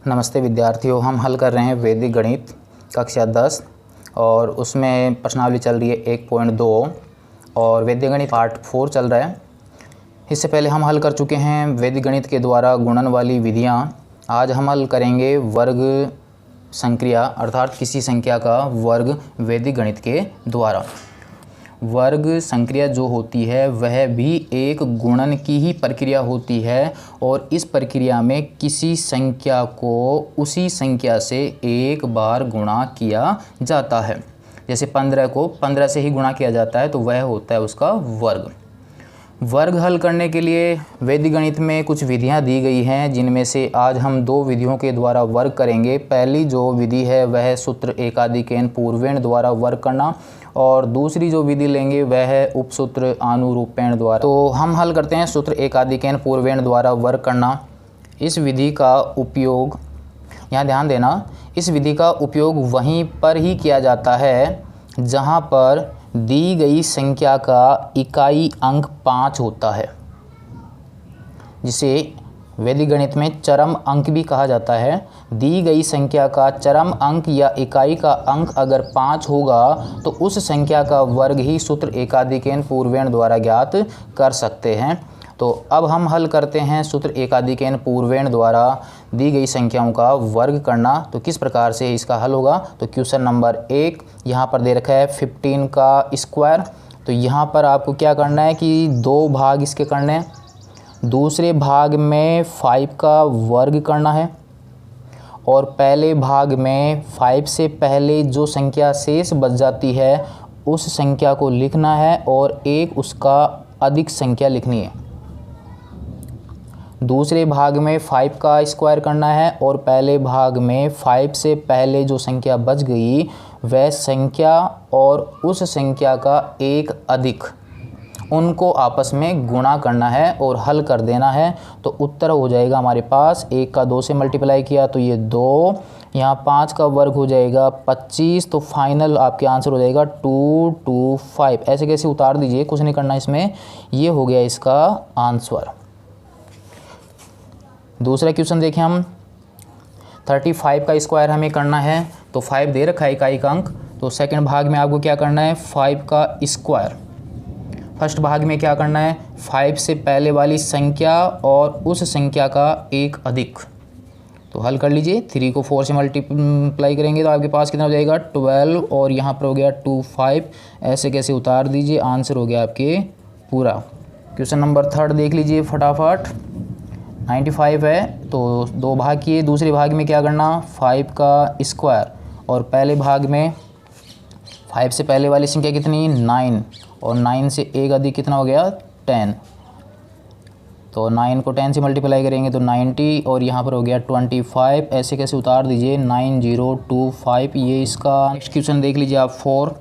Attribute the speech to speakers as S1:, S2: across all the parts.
S1: नमस्ते विद्यार्थियों, हम हल कर रहे हैं वैदिक गणित कक्षा 10 और उसमें प्रश्नावली चल रही है 1.2 और वैदिक गणित पार्ट 4 चल रहा है। इससे पहले हम हल कर चुके हैं वैदिक गणित के द्वारा गुणन वाली विधियाँ। आज हम हल करेंगे वर्ग संक्रिया अर्थात किसी संख्या का वर्ग वैदिक गणित के द्वारा। वर्ग संक्रिया जो होती है वह भी एक गुणन की ही प्रक्रिया होती है और इस प्रक्रिया में किसी संख्या को उसी संख्या से एक बार गुणा किया जाता है। जैसे 15 को 15 से ही गुणा किया जाता है तो वह होता है उसका वर्ग। वर्ग हल करने के लिए वैदिक गणित में कुछ विधियां दी गई हैं, जिनमें से आज हम दो विधियों के द्वारा वर्ग करेंगे। पहली जो विधि है वह सूत्र एकाधिकेन पूर्वेण द्वारा वर्ग करना और दूसरी जो विधि लेंगे वह है उपसूत्र अनुरूपेण द्वारा। तो हम हल करते हैं सूत्र एकाधिकेन पूर्वेण द्वारा वर्ग करना। इस विधि का उपयोग, यहाँ ध्यान देना, इस विधि का उपयोग वहीं पर ही किया जाता है जहाँ पर दी गई संख्या का इकाई अंक 5 होता है, जिसे वैदिक गणित में चरम अंक भी कहा जाता है। दी गई संख्या का चरम अंक या इकाई का अंक अगर 5 होगा तो उस संख्या का वर्ग ही सूत्र एकाधिकेन पूर्वेण द्वारा ज्ञात कर सकते हैं। तो अब हम हल करते हैं सूत्र एकाधिकेन पूर्वेण द्वारा दी गई संख्याओं का वर्ग करना। तो किस प्रकार से इसका हल होगा, तो क्वेश्चन नंबर 1 यहाँ पर दे रखा है 15 का स्क्वायर। तो यहाँ पर आपको क्या करना है कि दो भाग इसके करने हैं। दूसरे भाग में 5 का वर्ग करना है और पहले भाग में 5 से पहले जो संख्या शेष बच जाती है उस संख्या को लिखना है और एक उसका अधिक संख्या लिखनी है। दूसरे भाग में 5 का स्क्वायर करना है और पहले भाग में 5 से पहले जो संख्या बच गई वह संख्या और उस संख्या का एक अधिक, उनको आपस में गुणा करना है और हल कर देना है। तो उत्तर हो जाएगा हमारे पास 1 का 2 से मल्टीप्लाई किया तो ये 2, यहाँ 5 का वर्ग हो जाएगा 25। तो फाइनल आपके आंसर हो जाएगा 225। ऐसे कैसे उतार दीजिए, कुछ नहीं करना इसमें, ये हो गया इसका आंसर। दूसरा क्वेश्चन देखें हम, 35 का स्क्वायर हमें करना है। तो 5 दे रखा है इकाई का अंक, तो सेकंड भाग में आपको क्या करना है 5 का स्क्वायर। फर्स्ट भाग में क्या करना है 5 से पहले वाली संख्या और उस संख्या का एक अधिक। तो हल कर लीजिए, 3 को 4 से मल्टीप्लाई करेंगे तो आपके पास कितना हो जाएगा 12 और यहाँ पर हो गया 25। ऐसे कैसे उतार दीजिए, आंसर हो गया आपके पूरा। क्वेश्चन नंबर 3 देख लीजिए फटाफट। 95 है तो दो भाग किए, दूसरे भाग में क्या करना 5 का स्क्वायर और पहले भाग में 5 से पहले वाली संख्या कितनी 9 और 9 से एक अधिक कितना हो गया 10। तो 9 को 10 से मल्टीप्लाई करेंगे तो 90 और यहाँ पर हो गया 25। ऐसे कैसे उतार दीजिए 9025। ये इसका नेक्स्ट क्वेश्चन देख लीजिए आप 4।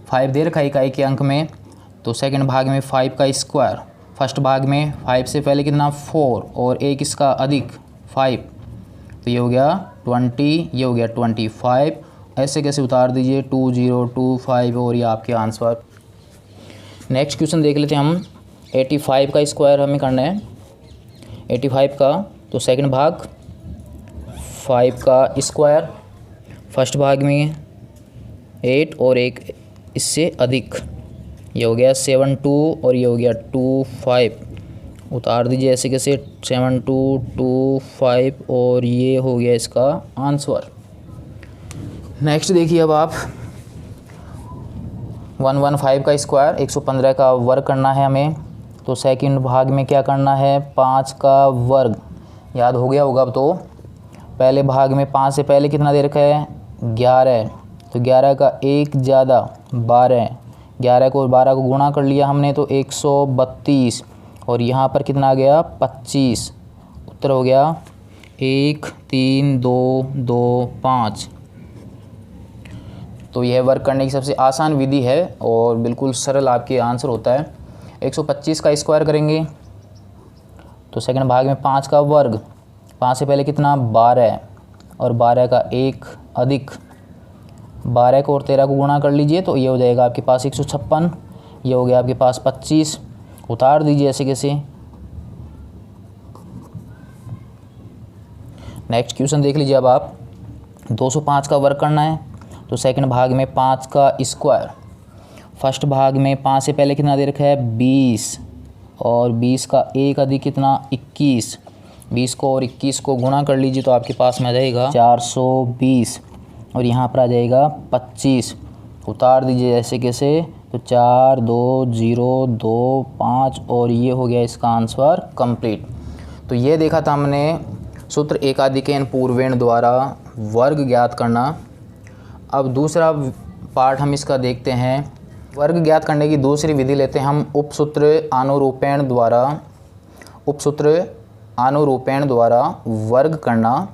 S1: 5 दे रखा है इकाई के अंक में, तो सेकंड भाग में 5 का स्क्वायर। फर्स्ट भाग में 5 से पहले कितना 4 और एक इसका अधिक 5, तो ये हो गया 20, ये हो गया 25। ऐसे कैसे उतार दीजिए 2025 और ये आपके आंसर। नेक्स्ट क्वेश्चन देख लेते हैं हम। 85 का स्क्वायर हमें करना है, 85 का। तो सेकंड भाग 5 का स्क्वायर, फर्स्ट भाग में 8 और एक इससे अधिक, ये हो गया 72 और ये हो गया 25। उतार दीजिए ऐसे कैसे 7225 और ये हो गया इसका आंसर। नेक्स्ट देखिए अब आप 115 का स्क्वायर, 115 का वर्ग करना है हमें। तो सेकंड भाग में क्या करना है 5 का वर्ग, याद हो गया होगा अब। तो पहले भाग में 5 से पहले कितना दे रखा है 11, तो 11 का एक ज़्यादा 12, 11 को 12 को गुणा कर लिया हमने तो 132 और यहाँ पर कितना आ गया 25। उत्तर हो गया 1 3 2 2 5। तो यह वर्क करने की सबसे आसान विधि है और बिल्कुल सरल आपके आंसर होता है। 125 का स्क्वायर करेंगे तो सेकंड भाग में 5 का वर्ग, 5 से पहले कितना 12 और 12 का एक अधिक, 12 को और 13 को गुणा कर लीजिए तो ये हो जाएगा आपके पास 156। ये हो गया आपके पास 25। उतार दीजिए ऐसे कैसे नेक्स्ट क्वेश्चन देख लीजिए। अब आप 205 का वर्ग करना है, तो सेकंड भाग में 5 का स्क्वायर, फर्स्ट भाग में 5 से पहले कितना दे रखा है 20, और 20 का 1 अधिक कितना 21, 20 को और 21 को गुणा कर लीजिए तो आपके पास में आ जाएगा 420, और यहाँ पर आ जाएगा 25। उतार दीजिए जैसे कैसे, तो 4 2 0 2 5, और ये हो गया इसका आंसर कंप्लीट। तो ये देखा था हमने सूत्र एकाधिकेन पूर्वेण द्वारा वर्ग ज्ञात करना। अब दूसरा पार्ट हम इसका देखते हैं। वर्ग ज्ञात करने की दूसरी विधि लेते हैं हम उपसूत्र अनुरूपेण द्वारा वर्ग करना।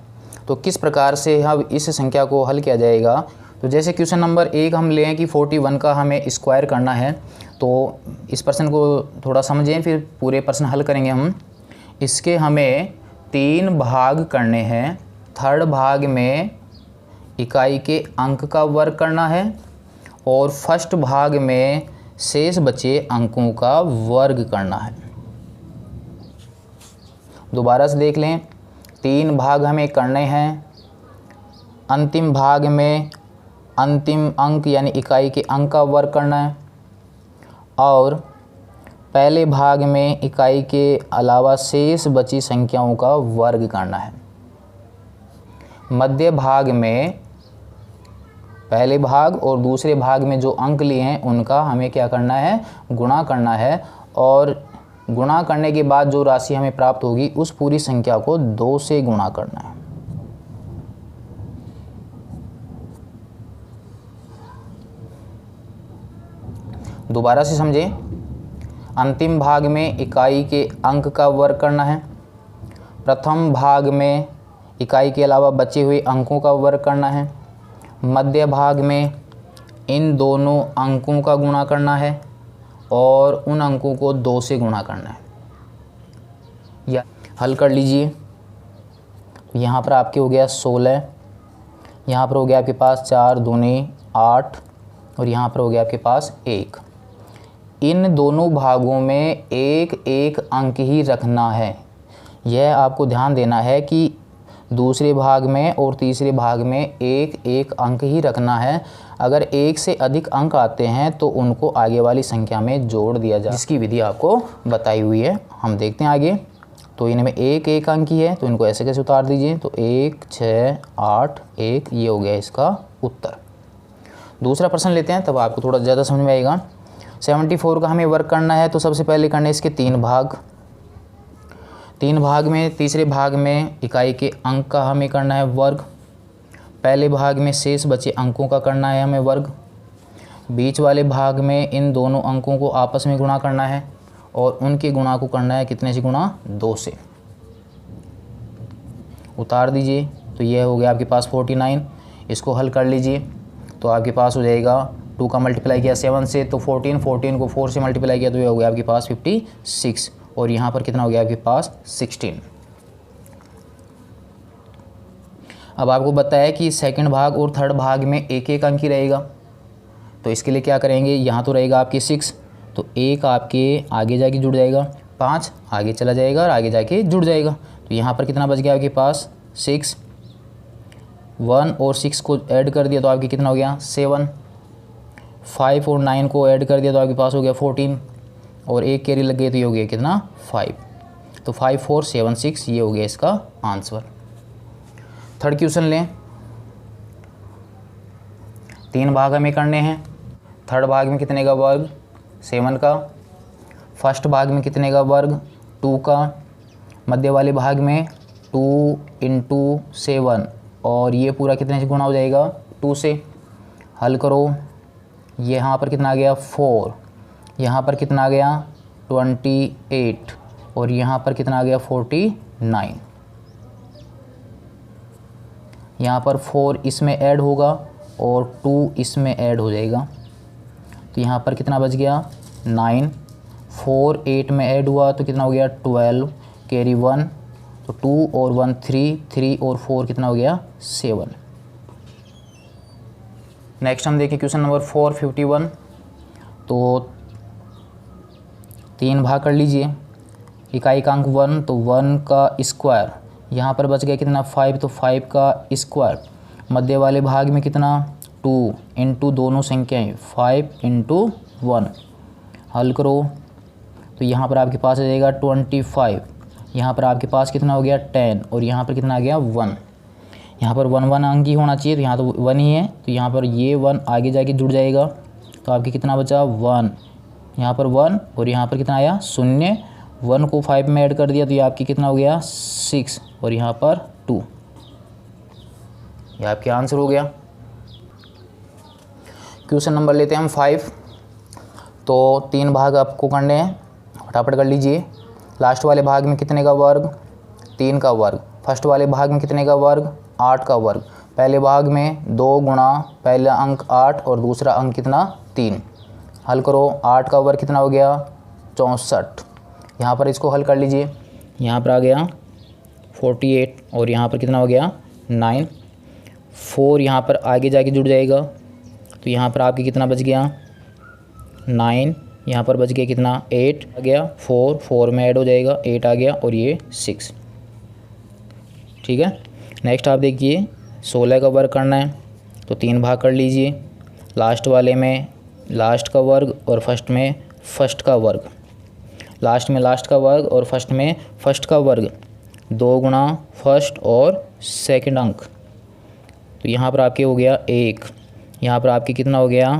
S1: तो किस प्रकार से हम इस संख्या को हल किया जाएगा। तो जैसे क्वेश्चन नंबर 1 हम लें कि 41 का हमें स्क्वायर करना है, तो इस प्रश्न को थोड़ा समझें फिर पूरे प्रश्न हल करेंगे हम। इसके हमें 3 भाग करने हैं। थर्ड भाग में इकाई के अंक का वर्ग करना है, और फर्स्ट भाग में शेष बचे अंकों का वर्ग करना है। दोबारा से देख लें, 3 भाग हमें करने हैं। अंतिम भाग में अंतिम अंक यानी इकाई के अंक का वर्ग करना है, और पहले भाग में इकाई के अलावा शेष बची संख्याओं का वर्ग करना है। मध्य भाग में पहले भाग और दूसरे भाग में जो अंक लिए हैं उनका हमें क्या करना है, गुणा करना है, और गुणा करने के बाद जो राशि हमें प्राप्त होगी उस पूरी संख्या को 2 से गुणा करना है। दोबारा से समझें, अंतिम भाग में इकाई के अंक का वर्ग करना है, प्रथम भाग में इकाई के अलावा बचे हुए अंकों का वर्ग करना है, मध्य भाग में इन दोनों अंकों का गुणा करना है, और उन अंकों को 2 से गुणा करना है। या हल कर लीजिए। यहाँ पर आपके हो गया 16, यहाँ पर हो गया आपके पास 4 दूनी 8, और यहाँ पर हो गया आपके पास 1। इन दोनों भागों में एक एक अंक ही रखना है। यह आपको ध्यान देना है कि दूसरे भाग में और तीसरे भाग में एक एक अंक ही रखना है। अगर एक से अधिक अंक आते हैं तो उनको आगे वाली संख्या में जोड़ दिया जाए, जिसकी विधि आपको बताई हुई है। हम देखते हैं आगे। तो इनमें एक एक अंक ही है, तो इनको ऐसे कैसे उतार दीजिए, तो 1 6 8 1, ये हो गया इसका उत्तर। दूसरा प्रश्न लेते हैं, तब आपको थोड़ा ज़्यादा समझ में आएगा। 74 का हमें वर्ग करना है, तो सबसे पहले करने इसके 3 भाग। 3 भाग में तीसरे भाग में इकाई के अंक का हमें करना है वर्ग, पहले भाग में शेष बचे अंकों का करना है हमें वर्ग, बीच वाले भाग में इन दोनों अंकों को आपस में गुणा करना है, और उनके गुणा को करना है कितने से गुणा, 2 से। उतार दीजिए, तो यह हो गया आपके पास 49। इसको हल कर लीजिए, तो आपके पास हो जाएगा 2 का मल्टीप्लाई किया 7 से, तो 14 को 4 से मल्टीप्लाई किया तो ये हो गया आपके पास 56, और यहाँ पर कितना हो गया आपके पास 16। अब आपको बताया कि सेकंड भाग और थर्ड भाग में एक एक अंक ही रहेगा, तो इसके लिए क्या करेंगे, यहाँ तो रहेगा आपके 6, तो 1 आपके आगे जाके जुड़ जाएगा, 5 आगे चला जाएगा और आगे जाके जुड़ जाएगा। तो यहाँ पर कितना बच गया आपके पास 6, 1 और 6 को ऐड कर दिया तो आपके कितना हो गया 7, 5 और 9 को ऐड कर दिया तो आपके पास हो गया 14, और एक कैरी लग गई तो ये हो गया कितना 5। तो 5 4 7 6, ये हो गया इसका आंसर। थर्ड क्वेश्चन लें। 3 भाग हमें करने हैं। थर्ड भाग में कितने का वर्ग, 7 का। फर्स्ट भाग में कितने का वर्ग, 2 का। मध्य वाले भाग में 2 × 7, और ये पूरा कितने से गुणा हो जाएगा, 2 से। हल करो, ये यहाँ पर कितना आ गया 4, यहाँ पर कितना आ गया 28, और यहाँ पर कितना आ गया 49। यहाँ पर 4 इसमें ऐड होगा और 2 इसमें ऐड हो जाएगा, तो यहाँ पर कितना बच गया 9, 4 8 में ऐड हुआ तो कितना हो गया 12, कैरी 1, तो 2 और 1 3, 3 और 4 कितना हो गया 7। नेक्स्ट हम देखें क्वेश्चन नंबर 451। तो 3 भाग कर लीजिए। इकाई का अंक 1, तो 1 का स्क्वायर यहाँ पर बच गया कितना 5, तो 5 का स्क्वायर। मध्य वाले भाग में कितना 2 इंटू दोनों संख्याएं 5 इंटू 1, हल करो तो यहाँ पर आपके पास आ जाएगा 25। यहाँ पर आपके पास कितना हो गया 10 और यहाँ पर कितना आ गया 1। यहाँ पर 1 1 अंक ही होना चाहिए, तो यहाँ तो 1 ही है, तो यहाँ पर ये 1 आगे जाके जुड़ जाएगा, तो आपके कितना बचा 1, यहाँ पर 1 और यहाँ पर कितना आया 0। 1 को 5 में ऐड कर दिया तो ये आपकी कितना हो गया 6 और यहाँ पर 2। ये आपके आंसर हो गया। क्वेश्चन नंबर लेते हैं हम 5। तो 3 भाग आपको करने हैं, फटाफट कर लीजिए। लास्ट वाले भाग में कितने का वर्ग 3 का वर्ग, फर्स्ट वाले भाग में कितने का वर्ग 8 का वर्ग। पहले भाग में 2 गुणा पहला अंक 8 और दूसरा अंक कितना 3, हल करो। 8 का वर्ग कितना हो गया 64। यहाँ पर इसको हल कर लीजिए, यहाँ पर आ गया 48 और यहाँ पर कितना हो गया 9। 4 यहाँ पर आगे जाके जुड़ जाएगा, तो यहाँ पर आपके कितना बच गया 9, यहाँ पर बच गया कितना 8 आ गया, 4 में ऐड हो जाएगा 8 आ गया और ये 6। ठीक है, नेक्स्ट आप देखिए 16 का वर्ग करना है, तो 3 भाग कर लीजिए। लास्ट वाले में लास्ट का वर्ग और फर्स्ट में फर्स्ट का वर्ग। लास्ट में लास्ट का वर्ग और फर्स्ट में फर्स्ट का वर्ग, 2 गुणा फर्स्ट और सेकंड अंक, तो यहाँ पर आपके हो गया 1, यहाँ पर आपके कितना हो गया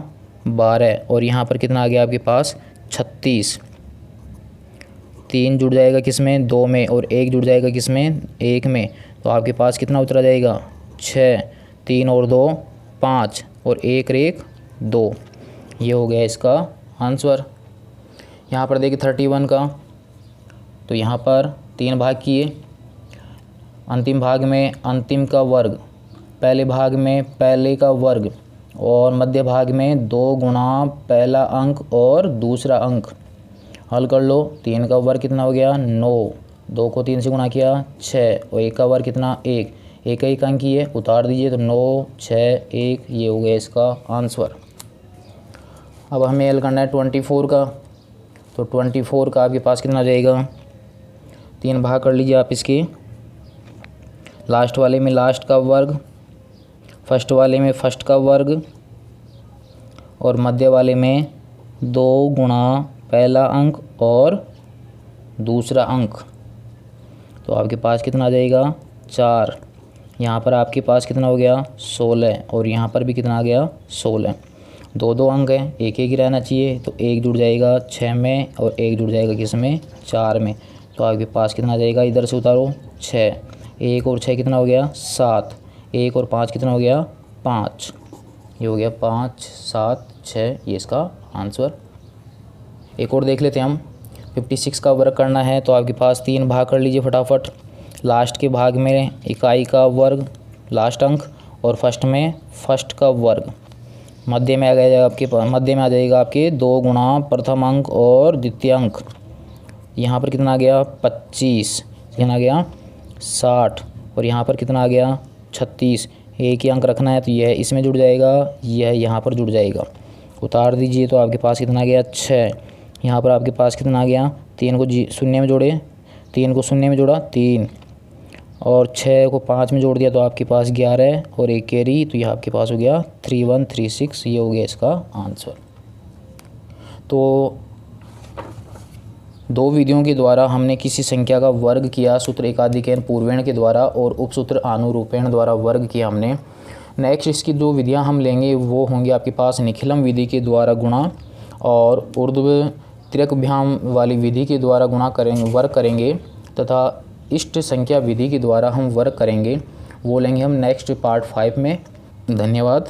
S1: 12 और यहाँ पर कितना आ गया आपके पास 36। 3 जुड़ जाएगा किस में 2 में और 1 जुड़ जाएगा किस में 1 में, तो आपके पास कितना उतरा जाएगा 6। 3 और 2 5 और 1 और 1 2। ये हो गया इसका आंसर। यहाँ पर देखिए 31 का, तो यहाँ पर 3 भाग किए। अंतिम भाग में अंतिम का वर्ग, पहले भाग में पहले का वर्ग और मध्य भाग में 2 गुणा पहला अंक और दूसरा अंक, हल कर लो। 3 का वर्ग कितना हो गया 9, 2 को 3 से गुणा किया 6 और 1 का वर्ग कितना 1, एक अंक ही है, उतार दीजिए तो 9 6 1, ये हो गया इसका आंसर। अब हमें हल करना है 24 का, तो 24 का आपके पास कितना जाएगा 3 भाग कर लीजिए आप इसके। लास्ट वाले में लास्ट का वर्ग, फर्स्ट वाले में फर्स्ट का वर्ग और मध्य वाले में 2 गुणा पहला अंक और दूसरा अंक, तो आपके पास कितना आ जाएगा 4। यहाँ पर आपके पास कितना हो गया 16 और यहाँ पर भी कितना आ गया 16। 2 अंक हैं, एक ही रहना चाहिए, तो 1 जुड़ जाएगा 6 में और 1 जुड़ जाएगा किस में 4 में, तो आपके पास कितना आ जाएगा, इधर से उतारो 6, 1 और 6 कितना हो गया 7, 1 और 5 कितना हो गया 5, ये हो गया 5 7 6, ये इसका आंसर। एक और देख लेते हैं हम। 56 का वर्ग करना है, तो आपके पास 3 भाग कर लीजिए फटाफट। लास्ट के भाग में इकाई का वर्ग लास्ट अंक और फर्स्ट में फर्स्ट का वर्ग, मध्य में आ जाएगा आपके मध्य में आ जाएगा आपके 2 गुणा प्रथम अंक और द्वितीय अंक। यहाँ पर कितना आ गया 25, कितना आ गया 60 और यहाँ पर कितना आ गया 36। एक ही अंक रखना है, तो यह इसमें जुड़ जाएगा, यह यहाँ पर जुड़ जाएगा, उतार दीजिए तो आपके पास कितना आ गया 6। यहाँ पर आपके पास कितना आ गया, 3 को शून्य में जोड़े, 3 को शून्य में जोड़ा 3 और 6 को 5 में जोड़ दिया तो आपके पास 11 और 1 कैरी, तो यह आपके पास हो गया 3136, ये हो गया इसका आंसर। तो 2 विधियों के द्वारा हमने किसी संख्या का वर्ग किया, सूत्र एकाधिकरण पूर्वेण के द्वारा और उपसूत्र आनुरूपेण द्वारा वर्ग किया हमने। नेक्स्ट इसकी 2 विधियां हम लेंगे, वो होंगी आपके पास निखिलम विधि के द्वारा गुणा और ऊर्ध्व त्रिकभ्याम वाली विधि के द्वारा गुणा करेंगे, वर्ग करेंगे, तथा इष्ट संख्या विधि के द्वारा हम वर्ग करेंगे। वो लेंगे हम नेक्स्ट पार्ट 5 में। धन्यवाद।